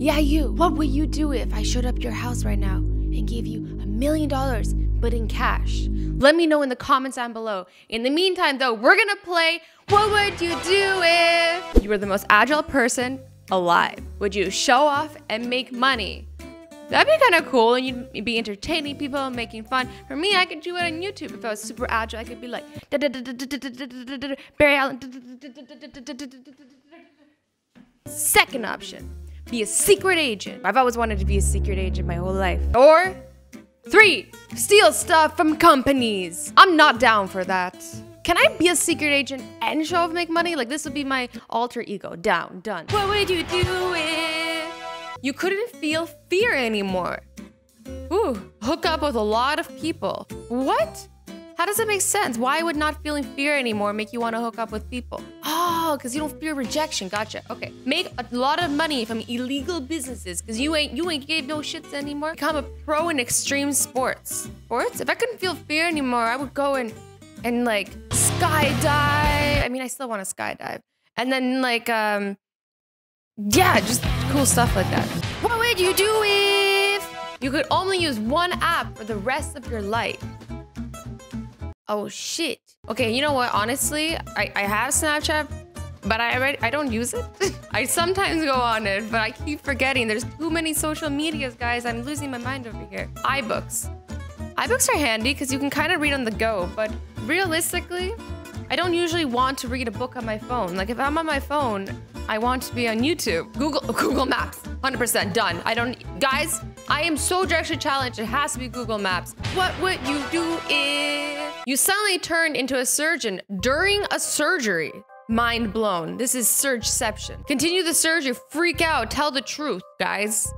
Yeah, you. What would you do if I showed up at your house right now and gave you $1 million, but in cash? Let me know in the comments down below. In the meantime, though, we're gonna play What Would You Do If You Were the Most Agile Person Alive? Would you show off and make money? That'd be kind of cool, and you'd be entertaining people and making fun. For me, I could do it on YouTube. If I was super agile, I could be like Barry Allen. Second option, be a secret agent. I've always wanted to be a secret agent my whole life. Or 3, steal stuff from companies. I'm not down for that. Can I be a secret agent and show off make money? Like, this would be my alter ego. Down, done. What would you do if you couldn't feel fear anymore? Ooh, hook up with a lot of people. What? How does that make sense? Why would not feeling fear anymore make you want to hook up with people? Oh, because you don't fear rejection. Gotcha. Okay. Make a lot of money from illegal businesses because you ain't gave no shits anymore. Become a pro in extreme sports. Sports? If I couldn't feel fear anymore, I would go and like skydive. I mean, I still want to skydive. And then like, yeah, just cool stuff like that. What would you do if you could only use one app for the rest of your life? Oh shit. Okay, you know what? Honestly, I have Snapchat, but I don't use it. I sometimes go on it, but I keep forgetting. There's too many social medias, guys. I'm losing my mind over here. iBooks. iBooks are handy because you can kind of read on the go, but realistically, I don't usually want to read a book on my phone. Like, if I'm on my phone, I want to be on YouTube. Google Maps, 100% done. Guys, I am so direction challenged. It has to be Google Maps. What would you do if you suddenly turned into a surgeon during a surgery? Mind blown. This is surgeception. Continue the surgery, freak out, tell the truth, guys.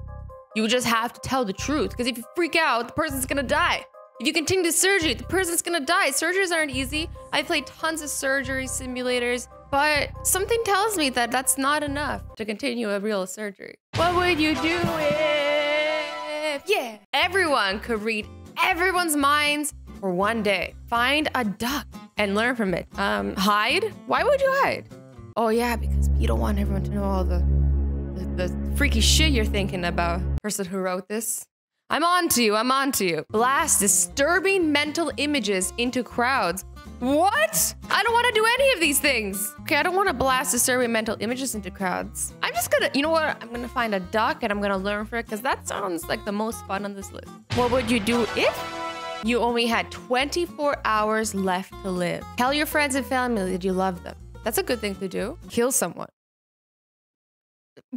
You just have to tell the truth, because if you freak out, the person's gonna die. If you continue the surgery, the person's gonna die. Surgeries aren't easy. I played tons of surgery simulators, but something tells me that that's not enough to continue a real surgery. What would you do if, yeah, everyone could read everyone's minds for one day? Find a duck and learn from it. Hide? Why would you hide? Oh yeah, because you don't want everyone to know all the freaky shit you're thinking about. Person who wrote this. I'm on to you. Blast disturbing mental images into crowds. What? I don't want to do any of these things. Okay, I don't want to blast disturbing mental images into crowds. I'm just gonna, you know what? I'm gonna find a duck and I'm gonna learn for it because that sounds like the most fun on this list. What would you do if you only had 24 hours left to live? Tell your friends and family that you love them. That's a good thing to do. Kill someone.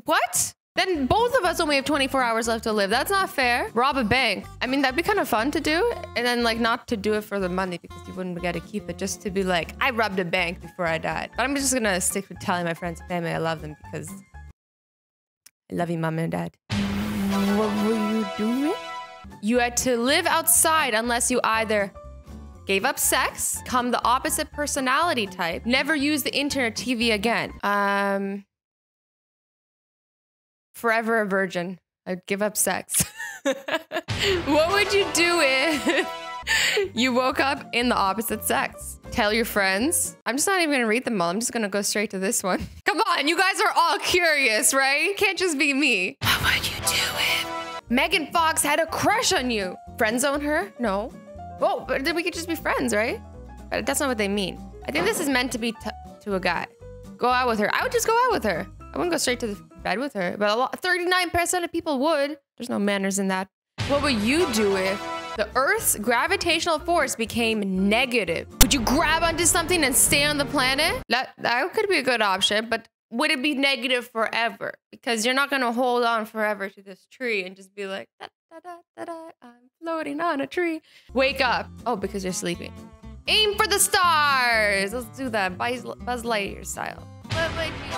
What? Then both of us only have 24 hours left to live. That's not fair. Rob a bank. I mean, that'd be kind of fun to do. And then like not to do it for the money because you wouldn't get to keep it. Just to be like, I robbed a bank before I died. But I'm just gonna stick with telling my friends and family I love them because I love you, mom and dad. What were you doing? You had to live outside unless you either gave up sex, become the opposite personality type, never use the internet, TV again. Forever a virgin. I'd give up sex. What would you do if you woke up in the opposite sex? Tell your friends. I'm just not even gonna read them all. I'm just gonna go straight to this one. Come on, you guys are all curious, right? It can't just be me. What would you do if Megan Fox had a crush on you? Friend zone her? No. Oh, but then we could just be friends, right? But that's not what they mean. I think this is meant to be to a guy. Go out with her. I would just go out with her. I wouldn't go straight to the bed with her, but 39% of people would. There's no manners in that. What would you do if the Earth's gravitational force became negative? Would you grab onto something and stay on the planet? That could be a good option, but would it be negative forever? Because you're not gonna hold on forever to this tree and just be like, da, da, da, da, da, I'm floating on a tree. Wake up. Oh, because you're sleeping. Aim for the stars. Let's do that. Buzz Lightyear style. What would you do?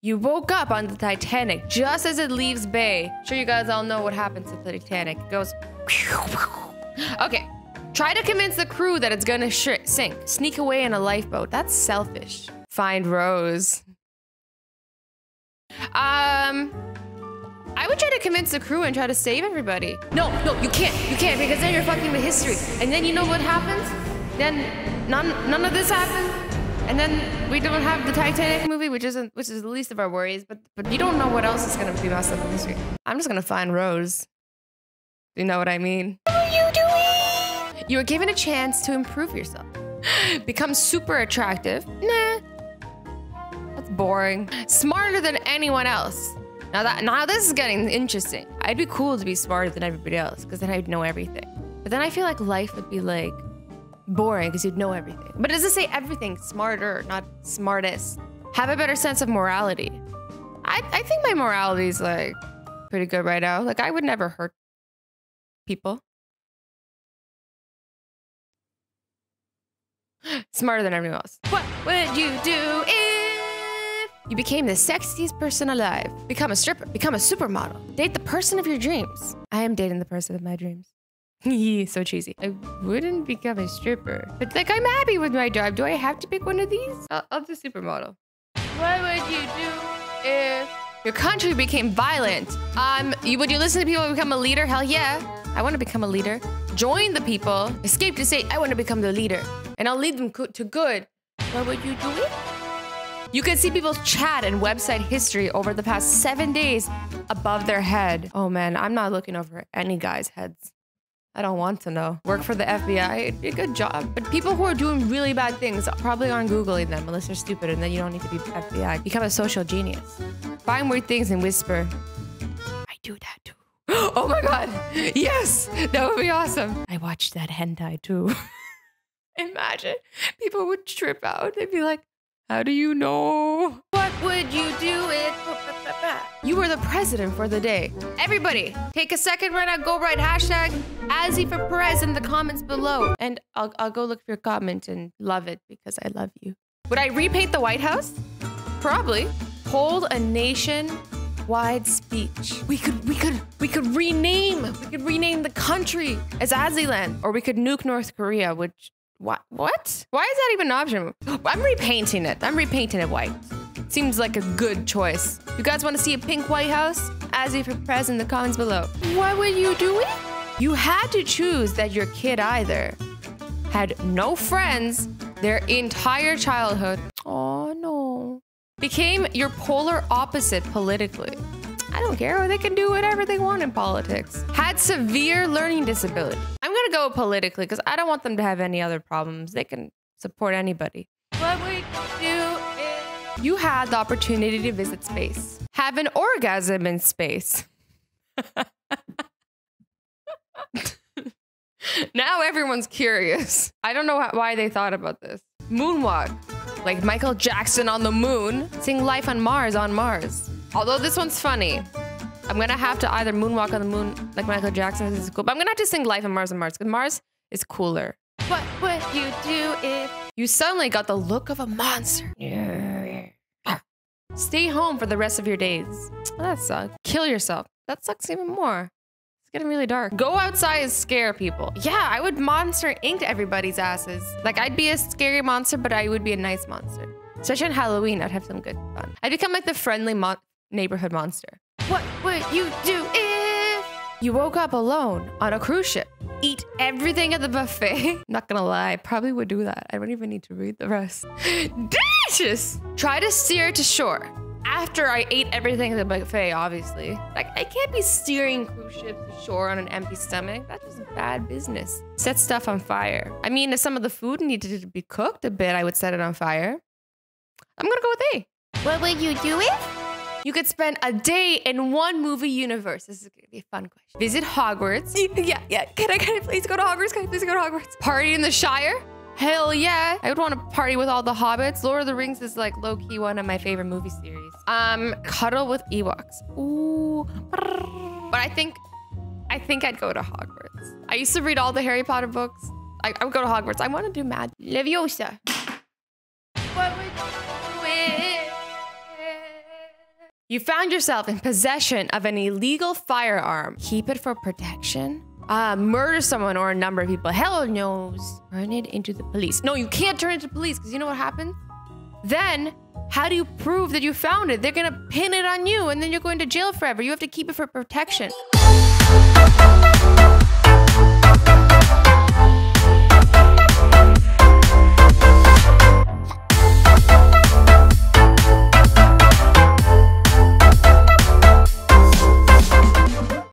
You woke up on the Titanic just as it leaves bay. Sure, you guys all know what happens to the Titanic. It goes... Okay. Try to convince the crew that it's gonna sink. Sneak away in a lifeboat. That's selfish. Find Rose. I would try to convince the crew and try to save everybody. No, you can't. You can't because then you're fucking with history. And then you know what happens? Then none of this happens. And then we don't have the Titanic movie, which is the least of our worries, but you don't know what else is gonna be messed up in history. I'm just gonna find Rose. You know what I mean? What are you doing? You were given a chance to improve yourself. Become super attractive. Nah. That's boring. Smarter than anyone else. Now this is getting interesting. I'd be cool to be smarter than everybody else, because then I'd know everything. But then I feel like life would be like boring because you'd know everything. But does it say everything? Smarter, not smartest. Have a better sense of morality. I think my morality is like pretty good right now. Like I would never hurt people. Smarter than everyone else. What would you do if you became the sexiest person alive? Become a stripper, become a supermodel, date the person of your dreams. I am dating the person of my dreams. So cheesy. I wouldn't become a stripper, but like I'm happy with my job. Do I have to pick one of these? I'll do supermodel. What would you do if your country became violent? Would you listen to people who become a leader? Hell yeah. I want to become a leader. Join the people. Escape to say, I want to become the leader. And I'll lead them to good. What would you do it? You can see people's chat and website history over the past 7 days above their head. Oh man, I'm not looking over any guy's heads. I don't want to know. Work for the FBI, it'd be a good job. But people who are doing really bad things probably aren't Googling them unless they're stupid, and then you don't need to be FBI. Become a social genius. Find weird things and whisper. I do that too. Oh my god. Yes, that would be awesome. I watched that hentai too. Imagine people would trip out. They'd be like, how do you know? What would you do if you were the president for the day? Everybody, take a second right now. Go write hashtag Azzy for Perez in the comments below. And I'll go look for your comment and love it because I love you. Would I repaint the White House? Probably. Hold a nation-wide speech. We could rename the country as Azzyland, or we could nuke North Korea, which what? Why is that even an option? I'm repainting it. I'm repainting it white. Seems like a good choice. You guys want to see a pink White House? Azzy for Prez in the comments below. What would you do? You had to choose that your kid either had no friends their entire childhood. Oh no. Became your polar opposite politically. I don't care. They can do whatever they want in politics. Had severe learning disability. I'm gonna go politically because I don't want them to have any other problems. They can support anybody. What would you do if you had the opportunity to visit space? Have an orgasm in space. Now everyone's curious. I don't know why they thought about this. Moonwalk. Like Michael Jackson on the moon. Sing Life on Mars on Mars. Although this one's funny. I'm gonna have to either moonwalk on the moon like Michael Jackson. This is cool. But I'm gonna have to sing Life on Mars on Mars because Mars is cooler. What would you do if you suddenly got the look of a monster? Stay home for the rest of your days. Well, that sucks. Kill yourself. That sucks even more. It's getting really dark. Go outside and scare people. Yeah, I would Monster Inc. everybody's asses. Like, I'd be a scary monster, but I would be a nice monster. Especially on Halloween, I'd have some good fun. I'd become like the friendly neighborhood monster. What would you do if you woke up alone on a cruise ship? Eat everything at the buffet? Not gonna lie, I probably would do that. I don't even need to read the rest. Delicious! Try to steer to shore. After I ate everything at the buffet, obviously. Like, I can't be steering cruise ships to shore on an empty stomach. That's just bad business. Set stuff on fire. I mean, if some of the food needed to be cooked a bit, I would set it on fire. I'm gonna go with A. What would you do if you could spend a day in one movie universe? This is gonna be a fun question. Visit Hogwarts. Yeah. Can I please go to Hogwarts? Can I please go to Hogwarts? Party in the Shire? Hell yeah. I would want to party with all the hobbits. Lord of the Rings is like low-key one of my favorite movie series. Cuddle with Ewoks. Ooh. But I think I'd go to Hogwarts. I used to read all the Harry Potter books. I would go to Hogwarts. I want to do Mad Leviosa. What would you do if you found yourself in possession of an illegal firearm? Keep it for protection? Murder someone or a number of people? Hell knows. Turn it into the police. No, you can't turn it into police because you know what happens? Then, how do you prove that you found it? They're gonna pin it on you and then you're going to jail forever. You have to keep it for protection.